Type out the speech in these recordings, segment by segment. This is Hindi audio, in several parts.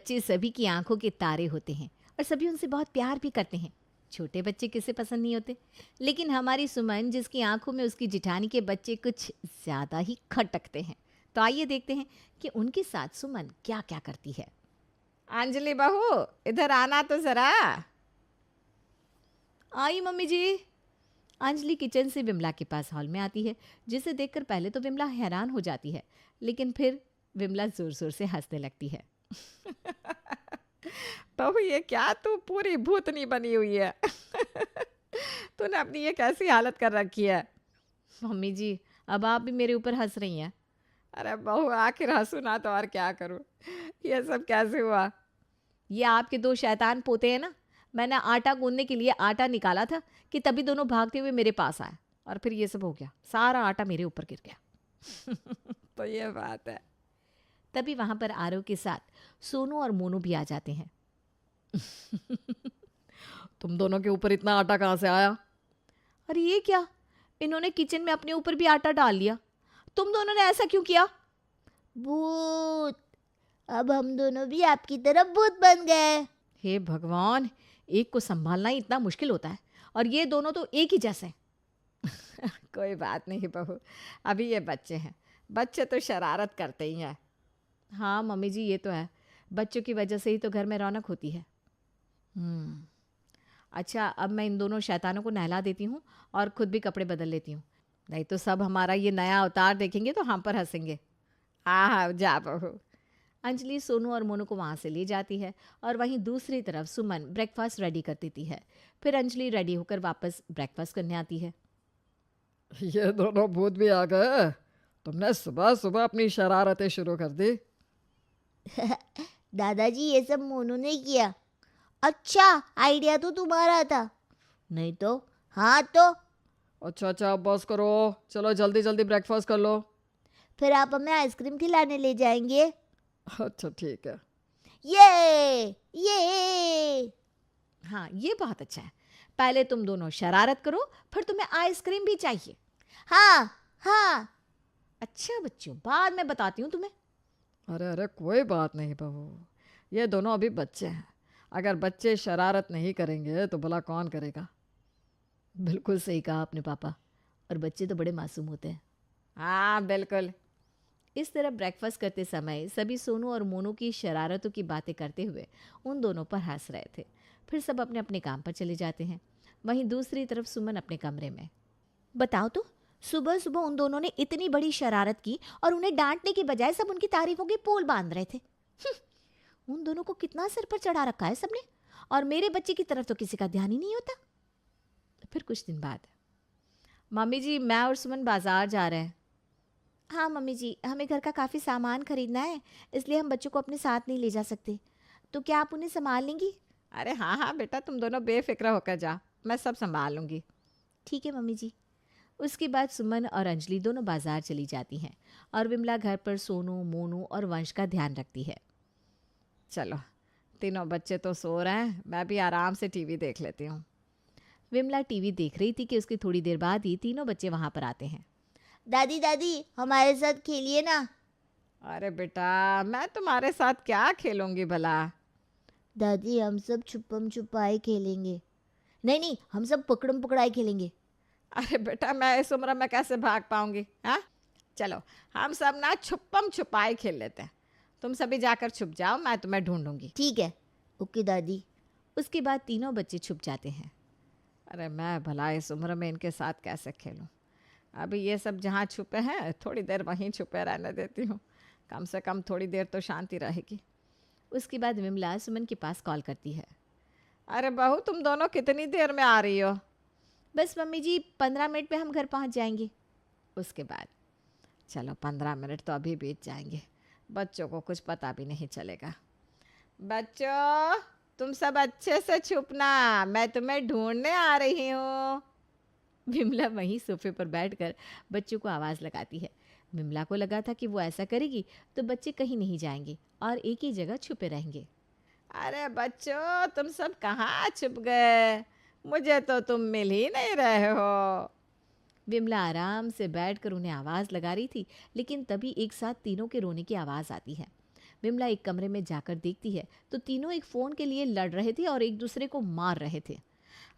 बच्चे सभी की आंखों के तारे होते हैं और सभी उनसे बहुत प्यार भी करते हैं। छोटे बच्चे किसे पसंद नहीं होते, लेकिन हमारी सुमन जिसकी आंखों में उसकी जिठानी के बच्चे कुछ ज़्यादा ही खटकते हैं। तो आइए देखते हैं कि उनके साथ सुमन क्या क्या करती है। अंजलि बहू, इधर आना तो ज़रा। आई मम्मी जी। अंजलि किचन से विमला के पास हॉल में आती है, जिसे देखकर पहले तो विमला हैरान हो जाती है, लेकिन फिर विमला जोर जोर से हंसने लगती है। बहू, ये क्या तू पूरी भूतनी बनी हुई है। तूने अपनी ये कैसी हालत कर रखी है। मम्मी जी, अब आप भी मेरे ऊपर हंस रही हैं। अरे बहू, आखिर हंसू ना तो और क्या करूं। ये सब कैसे हुआ। ये आपके दो शैतान पोते हैं ना। मैंने आटा गूंदने के लिए आटा निकाला था कि तभी दोनों भागते हुए मेरे पास आए और फिर ये सब हो गया। सारा आटा मेरे ऊपर गिर गया। तो ये बात है। तभी वहां पर आरव के साथ सोनू और मोनू भी आ जाते हैं। तुम दोनों के ऊपर इतना आटा कहाँ से आया। अरे ये क्या, इन्होंने किचन में अपने ऊपर भी आटा डाल लिया। तुम दोनों ने ऐसा क्यों किया। भूत, अब हम दोनों भी आपकी तरह भूत बन गए। हे भगवान, एक को संभालना ही इतना मुश्किल होता है और ये दोनों तो एक ही जैसे हैं। कोई बात नहीं बहू, अभी ये बच्चे हैं, बच्चे तो शरारत करते ही हैं। हाँ मम्मी जी, ये तो है, बच्चों की वजह से ही तो घर में रौनक होती है। अच्छा, अब मैं इन दोनों शैतानों को नहला देती हूँ और खुद भी कपड़े बदल लेती हूँ, नहीं तो सब हमारा ये नया अवतार देखेंगे तो हम पर हंसेंगे। हाँ हाँ, जा बहू। अंजलि सोनू और मोनू को वहाँ से ले जाती है और वहीं दूसरी तरफ सुमन ब्रेकफास्ट रेडी कर देती है। फिर अंजलि रेडी होकर वापस ब्रेकफास्ट करने आती है। ये दोनों भूत भी आ गए। तुमने सुबह सुबह अपनी शरारतें शुरू कर दी। दादाजी, ये सब मोनू ने किया। अच्छा, आइडिया तो तुम्हारा था। नहीं तो। हाँ तो अच्छा अच्छा, अब बस करो, चलो जल्दी जल्दी ब्रेकफास्ट कर लो। फिर आप हमें आइसक्रीम खिलाने ले जाएंगे। अच्छा ठीक है। ये हाँ, ये बहुत अच्छा है। पहले तुम दोनों शरारत करो, फिर तुम्हें आइसक्रीम भी चाहिए। हाँ हाँ। अच्छा बच्चों, बाद में बताती हूँ तुम्हें। अरे अरे, कोई बात नहीं बहू, ये दोनों अभी बच्चे हैं। अगर बच्चे शरारत नहीं करेंगे तो भला कौन करेगा। बिल्कुल सही कहा आपने पापा, और बच्चे तो बड़े मासूम होते हैं। हाँ बिल्कुल। इस तरह ब्रेकफास्ट करते समय सभी सोनू और मोनू की शरारतों की बातें करते हुए उन दोनों पर हंस रहे थे। फिर सब अपने अपने काम पर चले जाते हैं। वहीं दूसरी तरफ सुमन अपने कमरे में। बताओ तो, सुबह सुबह उन दोनों ने इतनी बड़ी शरारत की और उन्हें डांटने की बजाय सब उनकी तारीफों के पोल बांध रहे थे। उन दोनों को कितना सिर पर चढ़ा रखा है सबने, और मेरे बच्चे की तरफ तो किसी का ध्यान ही नहीं होता। फिर कुछ दिन बाद, मम्मी जी, मैं और सुमन बाजार जा रहे हैं। हाँ मम्मी जी, हमें घर का काफ़ी सामान खरीदना है, इसलिए हम बच्चों को अपने साथ नहीं ले जा सकते। तो क्या आप उन्हें संभाल लेंगी। अरे हाँ हाँ बेटा, तुम दोनों बेफिक्र होकर जा, मैं सब संभाल लूँगी। ठीक है मम्मी जी। उसके बाद सुमन और अंजलि दोनों बाजार चली जाती हैं और विमला घर पर सोनू, मोनू और वंश का ध्यान रखती है। चलो, तीनों बच्चे तो सो रहे हैं, मैं भी आराम से टीवी देख लेती हूँ। विमला टीवी देख रही थी कि उसकी थोड़ी देर बाद ही तीनों बच्चे वहाँ पर आते हैं। दादी दादी, हमारे साथ खेलिए ना। अरे बेटा, मैं तुम्हारे साथ क्या खेलूंगी भला। दादी, हम सब छुपम छुपाई खेलेंगे। नहीं नहीं, हम सब पकड़म पकड़ाई खेलेंगे। अरे बेटा, मैं इस उम्र में कैसे भाग पाऊंगी। हाँ, चलो हम सब ना छुपम छुपाई खेल लेते हैं। तुम सभी जाकर छुप जाओ, मैं तुम्हें ढूंढूंगी। ठीक है। ओके दादी। उसके बाद तीनों बच्चे छुप जाते हैं। अरे मैं भला इस उम्र में इनके साथ कैसे खेलूं। अभी ये सब जहाँ छुपे हैं, थोड़ी देर वहीं छुपे रहने देती हूँ, कम से कम थोड़ी देर तो शांति रहेगी। उसके बाद विमला सुमन के पास कॉल करती है। अरे बहू, तुम दोनों कितनी देर में आ रही हो। बस मम्मी जी, 15 मिनट में हम घर पहुँच जाएंगे। उसके बाद, चलो 15 मिनट तो अभी बीत जाएंगे, बच्चों को कुछ पता भी नहीं चलेगा। बच्चों, तुम सब अच्छे से छुपना, मैं तुम्हें ढूंढने आ रही हूँ। विमला वहीं सोफे पर बैठकर बच्चों को आवाज़ लगाती है। विमला को लगा था कि वो ऐसा करेगी तो बच्चे कहीं नहीं जाएंगे और एक ही जगह छुपे रहेंगे। अरे बच्चों, तुम सब कहाँ छुप गए, मुझे तो तुम मिल ही नहीं रहे हो। विमला आराम से बैठकर उन्हें आवाज़ लगा रही थी, लेकिन तभी एक साथ तीनों के रोने की आवाज़ आती है। विमला एक कमरे में जाकर देखती है तो तीनों एक फ़ोन के लिए लड़ रहे थे और एक दूसरे को मार रहे थे।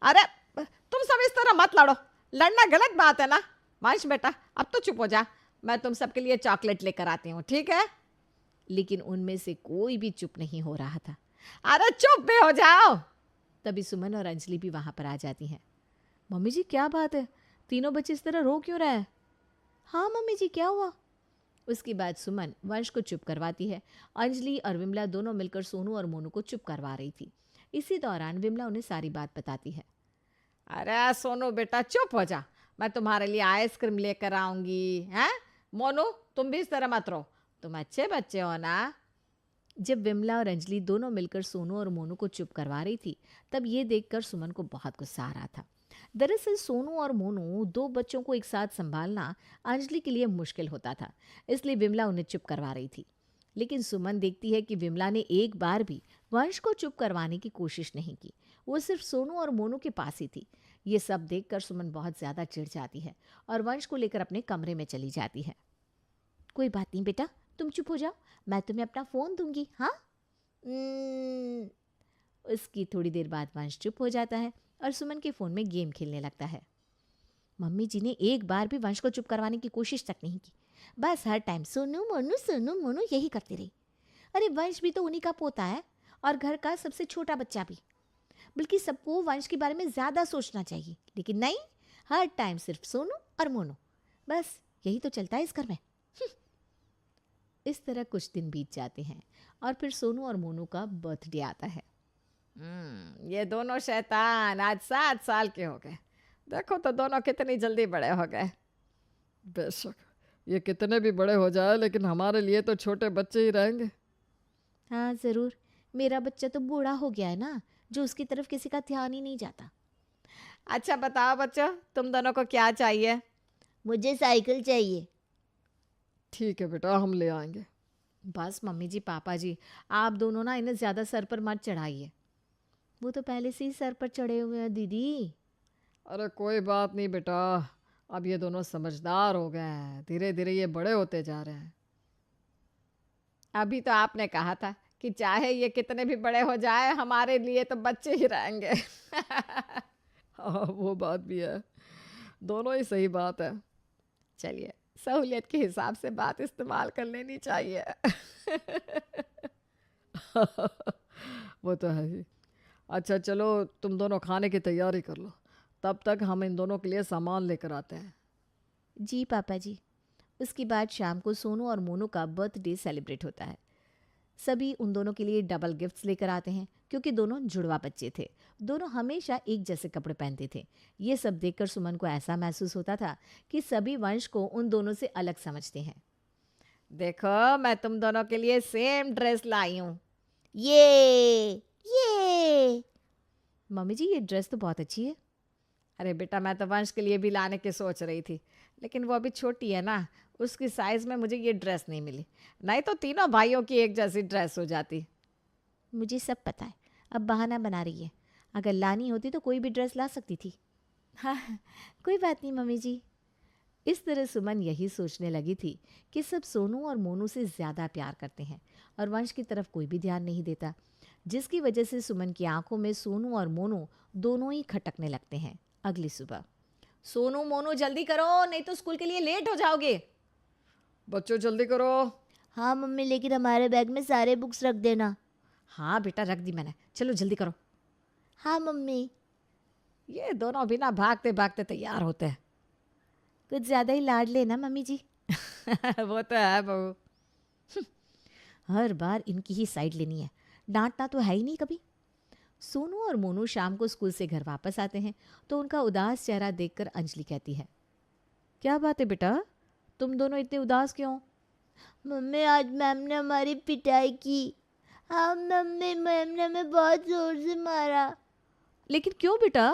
अरे तुम सब इस तरह मत लड़ो, लड़ना गलत बात है ना। वंश बेटा अब तो चुप हो जा, मैं तुम सबके लिए चॉकलेट लेकर आती हूँ, ठीक है? लेकिन उनमें से कोई भी चुप नहीं हो रहा था। अरे चुप भी हो जाओ। तभी सुमन और अंजलि भी वहां पर आ जाती हैं। मम्मी जी क्या बात है, तीनों बच्चे इस तरह रो क्यों रहे हैं? हाँ मम्मी जी क्या हुआ? उसके बाद सुमन वंश को चुप करवाती है। अंजलि और विमला दोनों मिलकर सोनू और मोनू को चुप करवा रही थी। इसी दौरान विमला उन्हें सारी बात बताती है। अरे सोनू बेटा चुप हो जा, मैं तुम्हारे लिए आइसक्रीम लेकर आऊंगी। हैं मोनू, तुम भी इस तरह मत रहो, तुम अच्छे बच्चे हो ना। जब विमला और अंजलि दोनों मिलकर सोनू और मोनू को चुप करवा रही थी तब ये देखकर सुमन को बहुत गुस्सा आ रहा था। दरअसल सोनू और मोनू दो बच्चों को एक साथ संभालना अंजलि के लिए मुश्किल होता था, इसलिए विमला उन्हें चुप करवा रही थी। लेकिन सुमन देखती है कि विमला ने एक बार भी वंश को चुप करवाने की कोशिश नहीं की, वो सिर्फ सोनू और मोनू के पास ही थी। ये सब देखकर सुमन बहुत ज़्यादा चिढ़ जाती है और वंश को लेकर अपने कमरे में चली जाती है। कोई बात नहीं बेटा, तुम चुप हो जाओ, मैं तुम्हें अपना फ़ोन दूंगी। हाँ। उसकी थोड़ी देर बाद वंश चुप हो जाता है और सुमन के फ़ोन में गेम खेलने लगता है। मम्मी जी ने एक बार भी वंश को चुप करवाने की कोशिश तक नहीं की, बस हर टाइम सोनू मोनू यही करती रही। अरे वंश भी तो उन्हीं का पोता है और घर का सबसे छोटा बच्चा भी, बल्कि सबको वंश के बारे में ज़्यादा सोचना चाहिए। लेकिन नहीं, हर टाइम सिर्फ सोनू और मोनू, बस यही तो चलता है इस घर में। इस तरह कुछ दिन बीत जाते हैं और फिर सोनू और मोनू का बर्थडे आता है। ये दोनों शैतान आज 7 साल के हो गए। देखो तो दोनों कितनी जल्दी बड़े हो गए। बेशक ये कितने भी बड़े हो जाए लेकिन हमारे लिए तो छोटे बच्चे ही रहेंगे। हाँ ज़रूर, मेरा बच्चा तो बूढ़ा हो गया है ना, जो उसकी तरफ किसी का ध्यान ही नहीं जाता। अच्छा बताओ बच्चों, तुम दोनों को क्या चाहिए? मुझे साइकिल चाहिए। ठीक है बेटा, हम ले आएंगे। बस मम्मी जी पापा जी, आप दोनों ना इन्हें ज़्यादा सर पर मत चढ़ाइए, वो तो पहले से ही सर पर चढ़े हुए हैं दीदी। अरे कोई बात नहीं बेटा, अब ये दोनों समझदार हो गए हैं, धीरे धीरे ये बड़े होते जा रहे हैं। अभी तो आपने कहा था कि चाहे ये कितने भी बड़े हो जाए हमारे लिए तो बच्चे ही रहेंगे। हाँ वो बात भी है, दोनों ही सही बात है। चलिए सहूलियत के हिसाब से बात इस्तेमाल कर लेनी चाहिए। वो तो है ही। अच्छा चलो तुम दोनों खाने की तैयारी कर लो, तब तक हम इन दोनों के लिए सामान लेकर आते हैं। जी पापा जी। उसके बाद शाम को सोनू और मोनू का बर्थडे सेलिब्रेट होता है। सभी उन दोनों के लिए डबल गिफ्ट्स लेकर आते हैं क्योंकि दोनों जुड़वा बच्चे थे, दोनों हमेशा एक जैसे कपड़े पहनते थे। ये सब देखकर सुमन को ऐसा महसूस होता था कि सभी वंश को उन दोनों से अलग समझते हैं। देखो मैं तुम दोनों के लिए सेम ड्रेस लाई हूँ। ये मम्मी जी ये ड्रेस तो बहुत अच्छी है। अरे बेटा मैं तो वंश के लिए भी लाने की सोच रही थी, लेकिन वो अभी छोटी है ना, उसकी साइज़ में मुझे ये ड्रेस नहीं मिली, नहीं तो तीनों भाइयों की एक जैसी ड्रेस हो जाती। मुझे सब पता है, अब बहाना बना रही है, अगर लानी होती तो कोई भी ड्रेस ला सकती थी। हाँ कोई बात नहीं मम्मी जी। इस तरह सुमन यही सोचने लगी थी कि सब सोनू और मोनू से ज़्यादा प्यार करते हैं और वंश की तरफ कोई भी ध्यान नहीं देता, जिसकी वजह से सुमन की आंखों में सोनू और मोनू दोनों ही खटकने लगते हैं। अगली सुबह, सोनू मोनू जल्दी करो नहीं तो स्कूल के लिए लेट हो जाओगे। बच्चों जल्दी करो। हाँ मम्मी, लेकिन हमारे बैग में सारे बुक्स रख देना। हाँ बेटा रख दी मैंने, चलो जल्दी करो। हाँ मम्मी। ये दोनों भी ना भागते भागते तैयार होते हैं। कुछ ज़्यादा ही लाड लेना मम्मी जी। वो तो है बहू। हर बार इनकी ही साइड लेनी है, डांटना तो है ही नहीं कभी। सोनू और मोनू शाम को स्कूल से घर वापस आते हैं तो उनका उदास चेहरा देखकर अंजलि कहती है, क्या बात है बेटा, तुम दोनों इतने उदास क्यों? मम्मी आज मैम ने हमारी पिटाई की। हाँ मम्मी, मैम ने हमें बहुत जोर से मारा। लेकिन क्यों बेटा?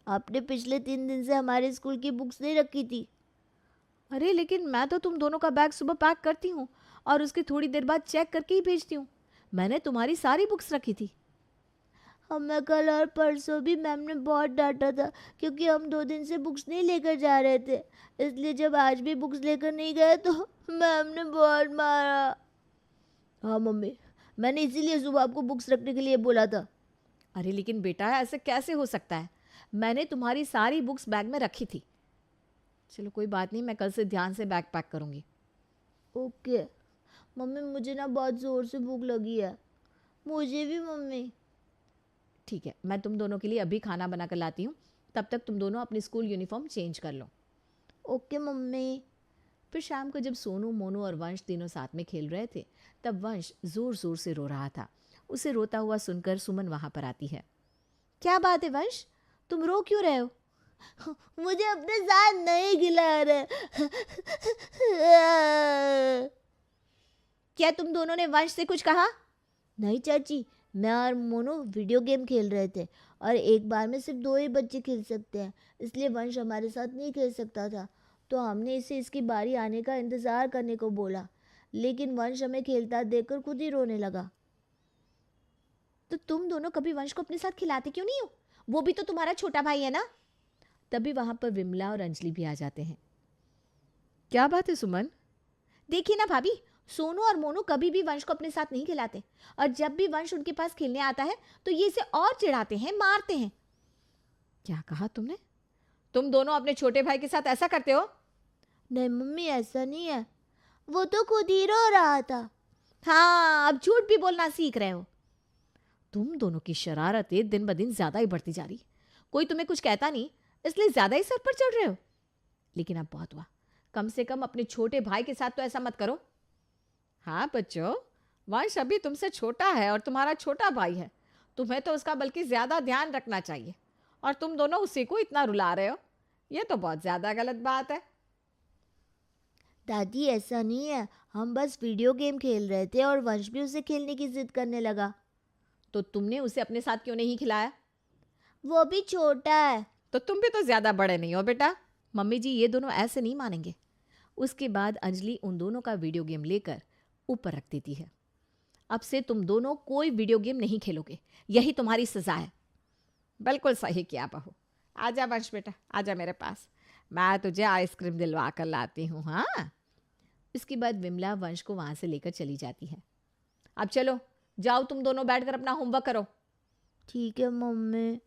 आपने पिछले 3 दिन से हमारे स्कूल की बुक्स नहीं रखी थी। अरे लेकिन मैं तो तुम दोनों का बैग सुबह पैक करती हूँ और उसकी थोड़ी देर बाद चेक करके ही भेजती हूँ। मैंने तुम्हारी सारी बुक्स रखी थी। हमें कल और परसों भी मैम ने बहुत डांटा था क्योंकि हम 2 दिन से बुक्स नहीं लेकर जा रहे थे, इसलिए जब आज भी बुक्स लेकर नहीं गए तो मैम ने बहुत मारा। हाँ मम्मी, मैंने इसीलिए सुबह आपको बुक्स रखने के लिए बोला था। अरे लेकिन बेटा ऐसे कैसे हो सकता है? मैंने तुम्हारी सारी बुक्स बैग में रखी थी। चलो कोई बात नहीं, मैं कल से ध्यान से बैग पैक करूँगी। ओके। मम्मी मुझे ना बहुत ज़ोर से भूख लगी है। मुझे भी मम्मी। ठीक है, मैं तुम दोनों के लिए अभी खाना बना कर लाती हूँ। तब तक तुम दोनों अपनी स्कूल यूनिफॉर्म चेंज कर लो। Okay mummy. फिर शाम को जब सोनू, मोनू और वंश तीनों साथ में खेल रहे थे, तब वंश ज़ोर ज़ोर से रो रहा था। उसे रोता हुआ सुनकर सुमन वहाँ पर आती है। क्या बात है वंश, तुम रो क्यों रहे हो? मुझे अपने साथ नहीं खिला रहे। क्या तुम दोनों ने वंश से कुछ कहा? नहीं चाची, मैं और मोनू वीडियो गेम खेल रहे थे और एक बार में सिर्फ 2 ही बच्चे खेल सकते हैं, इसलिए वंश हमारे साथ नहीं खेल सकता था। तो हमने इसे इसकी बारी आने का इंतज़ार करने को बोला, लेकिन वंश हमें खेलता देखकर खुद ही रोने लगा। तो तुम दोनों कभी वंश को अपने साथ खिलाते क्यों नहीं हो? वो भी तो तुम्हारा छोटा भाई है ना। तभी वहां पर विमला और अंजलि भी आ जाते हैं। क्या बात है सुमन? देखिए ना भाभी, सोनू और मोनू कभी भी वंश को अपने साथ नहीं खिलाते, और जब भी वंश उनके पास खेलने आता है तो ये इसे और चिढ़ाते हैं, मारते हैं। क्या कहा तुमने? तुम दोनों अपने छोटे भाई के साथ ऐसा करते हो? नहीं मम्मी, ऐसा नहीं है, वो तो खुद ही रो रहा था। हाँ, अब झूठ भी बोलना सीख रहे हो। तुम दोनों की शरारतें दिन ब दिन ज्यादा ही बढ़ती जा रही। कोई तुम्हें कुछ कहता नहीं, इसलिए ज्यादा ही सर पर चढ़ रहे हो। लेकिन अब बहुत हुआ, कम से कम अपने छोटे भाई के साथ तो ऐसा मत करो। हाँ बच्चों, वंश अभी तुमसे छोटा है और तुम्हारा छोटा भाई है। तुम्हें तो उसका बल्कि ज्यादा ध्यान रखना चाहिए, और तुम दोनों उसी को इतना रुला रहे हो। ये तो बहुत ज्यादा गलत बात है। दादी ऐसा नहीं है, हम बस वीडियो गेम खेल रहे थे और वंश भी उसे खेलने की जिद करने लगा। तो तुमने उसे अपने साथ क्यों नहीं खिलाया? वो भी छोटा है। तो तुम भी तो ज्यादा बड़े नहीं हो बेटा। मम्मी जी, ये दोनों ऐसे नहीं मानेंगे। उसके बाद अंजलि उन दोनों का वीडियो गेम लेकर ऊपर रख देती है। अब से तुम दोनों कोई वीडियो गेम नहीं खेलोगे, यही तुम्हारी सजा है। बिल्कुल सही किया बहू। आजा वंश बेटा, आजा मेरे पास, मैं तुझे आइसक्रीम दिलवा कर लाती हूँ। हाँ। इसके बाद विमला वंश को वहां से लेकर चली जाती है। अब चलो, जाओ तुम दोनों बैठकर अपना होमवर्क करो। ठीक है मम्मी।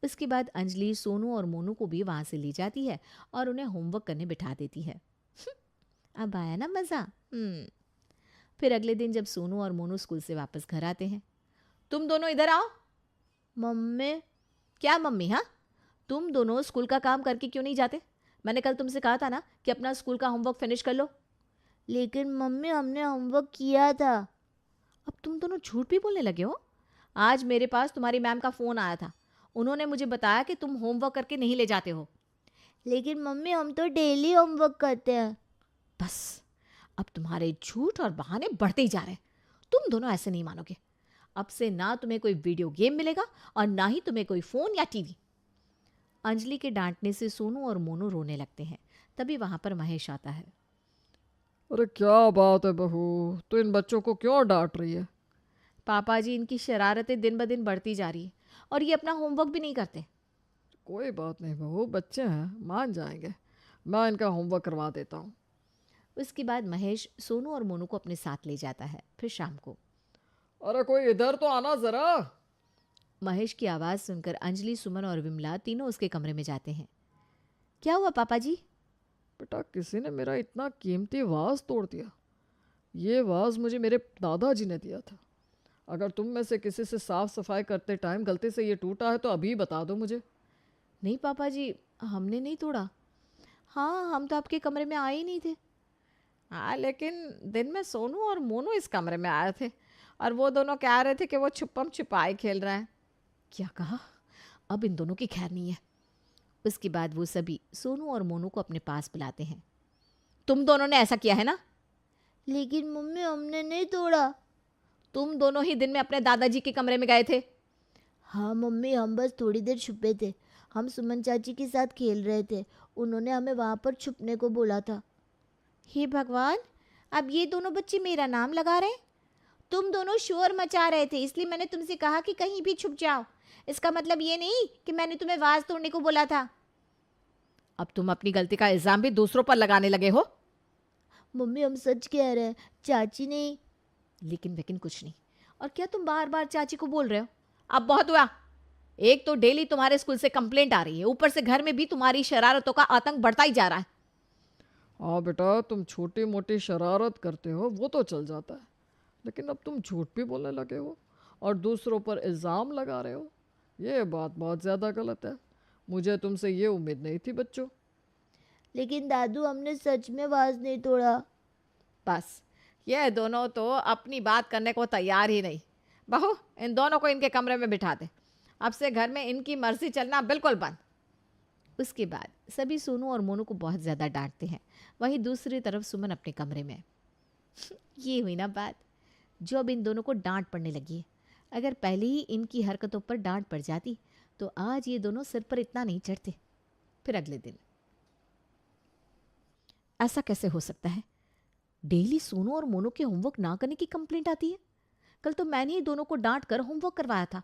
उसके बाद अंजलि सोनू और मोनू को भी वहां से ले जाती है और उन्हें होमवर्क करने बिठा देती है। अब आया ना मज़ा। फिर अगले दिन जब सोनू और मोनू स्कूल से वापस घर आते हैं, तुम दोनों इधर आओ। मम्मी। क्या मम्मी? हाँ, तुम दोनों स्कूल का काम करके क्यों नहीं जाते? मैंने कल तुमसे कहा था ना कि अपना स्कूल का होमवर्क फिनिश कर लो। लेकिन मम्मी, हमने होमवर्क किया था। अब तुम दोनों झूठ भी बोलने लगे हो। आज मेरे पास तुम्हारी मैम का फ़ोन आया था, उन्होंने मुझे बताया कि तुम होमवर्क करके नहीं ले जाते हो। लेकिन मम्मी, हम तो डेली होमवर्क करते हैं। बस, अब तुम्हारे झूठ और बहाने बढ़ते ही जा रहे हैं। तुम दोनों ऐसे नहीं मानोगे। अब से ना तुम्हें कोई वीडियो गेम मिलेगा और ना ही तुम्हें कोई फ़ोन या टीवी। अंजलि के डांटने से सोनू और मोनू रोने लगते हैं। तभी वहां पर महेश आता है। अरे क्या बात है बहू, तो इन बच्चों को क्यों डांट रही है? पापा जी, इनकी शरारतें दिन ब दिन बढ़ती जा रही है और ये अपना होमवर्क भी नहीं करते। कोई बात नहीं बहू, बच्चे हैं, मान जाएंगे। मैं इनका होमवर्क करवा देता हूँ। उसके बाद महेश सोनू और मोनू को अपने साथ ले जाता है। फिर शाम को अरे कोई इधर तो आना जरा। महेश की आवाज़ सुनकर अंजलि, सुमन और विमला तीनों उसके कमरे में जाते हैं। क्या हुआ पापा जी? बेटा, किसी ने मेरा इतना कीमती वाज तोड़ दिया। ये वाज मुझे मेरे दादाजी ने दिया था। अगर तुम में से किसी से साफ सफाई करते टाइम गलती से ये टूटा है तो अभी बता दो मुझे। नहीं पापा जी, हमने नहीं तोड़ा। हाँ, हम तो आपके कमरे में आए ही नहीं थे। हाँ, लेकिन दिन में सोनू और मोनू इस कमरे में आए थे और वो दोनों कह रहे थे कि वो छुपम छुपाई खेल रहे हैं। क्या कहा? अब इन दोनों की खैर नहीं है। उसके बाद वो सभी सोनू और मोनू को अपने पास बुलाते हैं। तुम दोनों ने ऐसा किया है ना? लेकिन मम्मी, हमने नहीं तोड़ा। तुम दोनों ही दिन में अपने दादाजी के कमरे में गए थे। हाँ मम्मी, हम बस थोड़ी देर छुपे थे। हम सुमन चाची के साथ खेल रहे थे, उन्होंने हमें वहाँ पर छुपने को बोला था। हे भगवान, अब ये दोनों बच्चे मेरा नाम लगा रहे हैं। तुम दोनों शोर मचा रहे थे, इसलिए मैंने तुमसे कहा कि कहीं भी छुप जाओ। इसका मतलब ये नहीं कि मैंने तुम्हें वाज तोड़ने को बोला था। अब तुम अपनी गलती का इल्जाम भी दूसरों पर लगाने लगे हो। मम्मी, हम सच कह रहे हैं, चाची नहीं। लेकिन वेकिन कुछ नहीं। और क्या तुम बार बार चाची को बोल रहे हो? अब बहुत हुआ। एक तो डेली तुम्हारे स्कूल से कंप्लेंट आ रही है, ऊपर से घर में भी तुम्हारी शरारतों का आतंक बढ़ता ही जा रहा है। हाँ बेटा, तुम छोटी मोटी शरारत करते हो वो तो चल जाता है, लेकिन अब तुम झूठ भी बोलने लगे हो और दूसरों पर इल्ज़ाम लगा रहे हो। ये बात बहुत ज़्यादा गलत है। मुझे तुमसे ये उम्मीद नहीं थी बच्चों। लेकिन दादू हमने सच में वाज नहीं तोड़ा। बस, ये दोनों तो अपनी बात करने को तैयार ही नहीं। बहू, इन दोनों को इनके कमरे में बिठा दे। अब से घर में इनकी मर्जी चलना बिल्कुल बंद। उसके बाद सभी सोनू और मोनू को बहुत ज़्यादा डांटते हैं। वहीं दूसरी तरफ सुमन अपने कमरे में। ये हुई ना बात, जो अब इन दोनों को डांट पड़ने लगी है। अगर पहले ही इनकी हरकतों पर डांट पड़ जाती तो आज ये दोनों सिर पर इतना नहीं चढ़ते। फिर अगले दिन, ऐसा कैसे हो सकता है? डेली सोनू और मोनू के होमवर्क ना करने की कंप्लेंट आती है। कल तो मैंने ही दोनों को डांट कर होमवर्क करवाया था।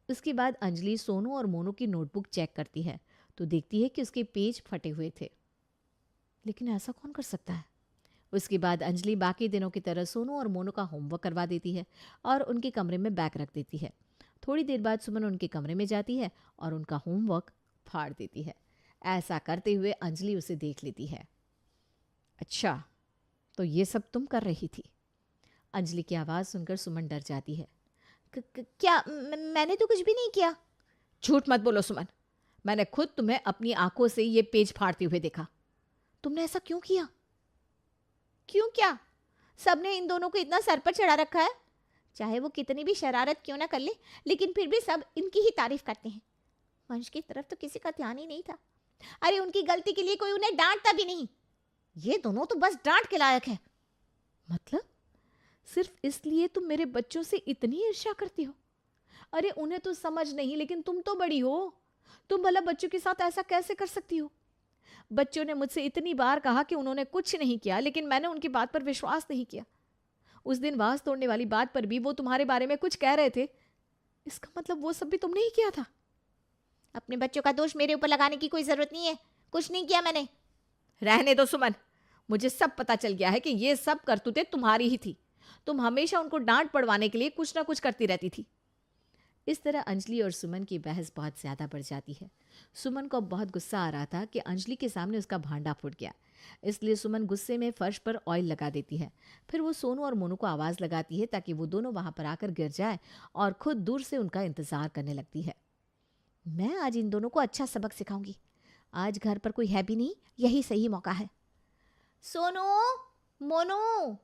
उसके बाद अंजलि सोनू और मोनू की नोटबुक चेक करती है तो देखती है कि उसके पेज फटे हुए थे। लेकिन ऐसा कौन कर सकता है? उसके बाद अंजलि बाकी दिनों की तरह सोनू और मोनू का होमवर्क करवा देती है और उनके कमरे में बैग रख देती है। थोड़ी देर बाद सुमन उनके कमरे में जाती है और उनका होमवर्क फाड़ देती है। ऐसा करते हुए अंजलि उसे देख लेती है। अच्छा, तो ये सब तुम कर रही थी? अंजलि की आवाज़ सुनकर सुमन डर जाती है। क्या मैंने तो कुछ भी नहीं किया। झूठ मत बोलो सुमन, मैंने खुद तुम्हें अपनी आंखों से ये पेज फाड़ते हुए देखा। तुमने ऐसा क्यों किया? क्यों क्या? सबने इन दोनों को इतना सर पर चढ़ा रखा है। चाहे वो कितनी भी शरारत क्यों ना कर ले, लेकिन फिर भी सब इनकी ही तारीफ करते हैं। वंश की तरफ तो किसी का ध्यान ही नहीं था। अरे उनकी गलती के लिए कोई उन्हें डांटता भी नहीं। ये दोनों तो बस डांट के लायक है। मतलब सिर्फ इसलिए तुम मेरे बच्चों से इतनी ईर्ष्या करती हो? अरे उन्हें तो समझ नहीं, लेकिन तुम तो बड़ी हो। तुम भला बच्चों के साथ ऐसा कैसे कर सकती हो? बच्चों ने मुझसे इतनी बार कहा कि उन्होंने कुछ नहीं किया, लेकिन मैंने उनकी बात पर विश्वास नहीं किया। उस दिन वाज तोड़ने वाली बात पर भी वो तुम्हारे बारे में कुछ कह रहे थे। इसका मतलब वो सब भी तुमने ही किया था। अपने बच्चों का दोष मेरे ऊपर लगाने की कोई जरूरत नहीं है। कुछ नहीं किया मैंने। रहने दो सुमन, मुझे सब पता चल गया है कि ये सब करतूतें तुम्हारी ही थी। तुम हमेशा उनको डांट पड़वाने के लिए कुछ ना कुछ करती रहती थी। इस तरह अंजलि और सुमन की बहस बहुत ज़्यादा बढ़ जाती है। सुमन को अब बहुत गुस्सा आ रहा था कि अंजलि के सामने उसका भांडा फूट गया। इसलिए सुमन गुस्से में फर्श पर ऑयल लगा देती है। फिर वो सोनू और मोनू को आवाज़ लगाती है ताकि वो दोनों वहाँ पर आकर गिर जाए और खुद दूर से उनका इंतज़ार करने लगती है। मैं आज इन दोनों को अच्छा सबक सिखाऊंगी। आज घर पर कोई है भी नहीं, यही सही मौका है। सोनू, मोनू।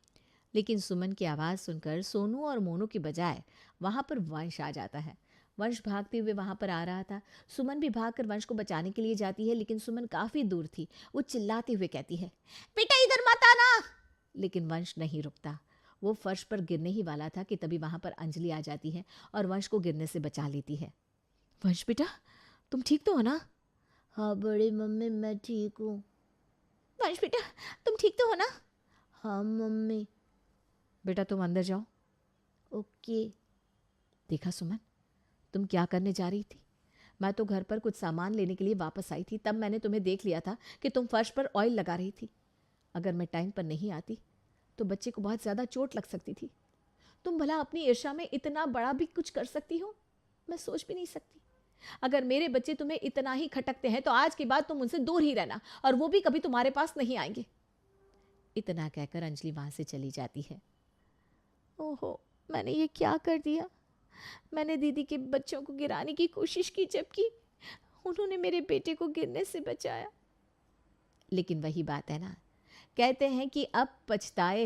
लेकिन सुमन की आवाज़ सुनकर सोनू और मोनू की बजाय वहाँ पर वंश आ जाता है। वंश भागते हुए वहाँ पर आ रहा था। सुमन भी भागकर वंश को बचाने के लिए जाती है, लेकिन सुमन काफ़ी दूर थी। वो चिल्लाते हुए कहती है, बेटा इधर मत आना। लेकिन वंश नहीं रुकता। वो फर्श पर गिरने ही वाला था कि तभी वहाँ पर अंजलि आ जाती है और वंश को गिरने से बचा लेती है। वंश बेटा, तुम ठीक तो हो ना? हाँ बड़ी मम्मी, मैं ठीक हूँ। वंश बेटा, तुम ठीक तो हो ना? हाँ मम्मी। बेटा तुम अंदर जाओ। ओके। देखा सुमन, तुम क्या करने जा रही थी? मैं तो घर पर कुछ सामान लेने के लिए वापस आई थी, तब मैंने तुम्हें देख लिया था कि तुम फर्श पर ऑयल लगा रही थी। अगर मैं टाइम पर नहीं आती तो बच्चे को बहुत ज़्यादा चोट लग सकती थी। तुम भला अपनी ईर्ष्या में इतना बड़ा भी कुछ कर सकती हो? मैं सोच भी नहीं सकती। अगर मेरे बच्चे तुम्हें इतना ही खटकते हैं तो आज के बाद तुम उनसे दूर ही रहना, और वो भी कभी तुम्हारे पास नहीं आएंगे। इतना कहकर अंजलि वहाँ से चली जाती है। ओहो, मैंने ये क्या कर दिया? मैंने दीदी के बच्चों को गिराने की कोशिश की, जबकि उन्होंने मेरे बेटे को गिरने से बचाया। लेकिन वही बात है ना, कहते हैं कि अब पछताए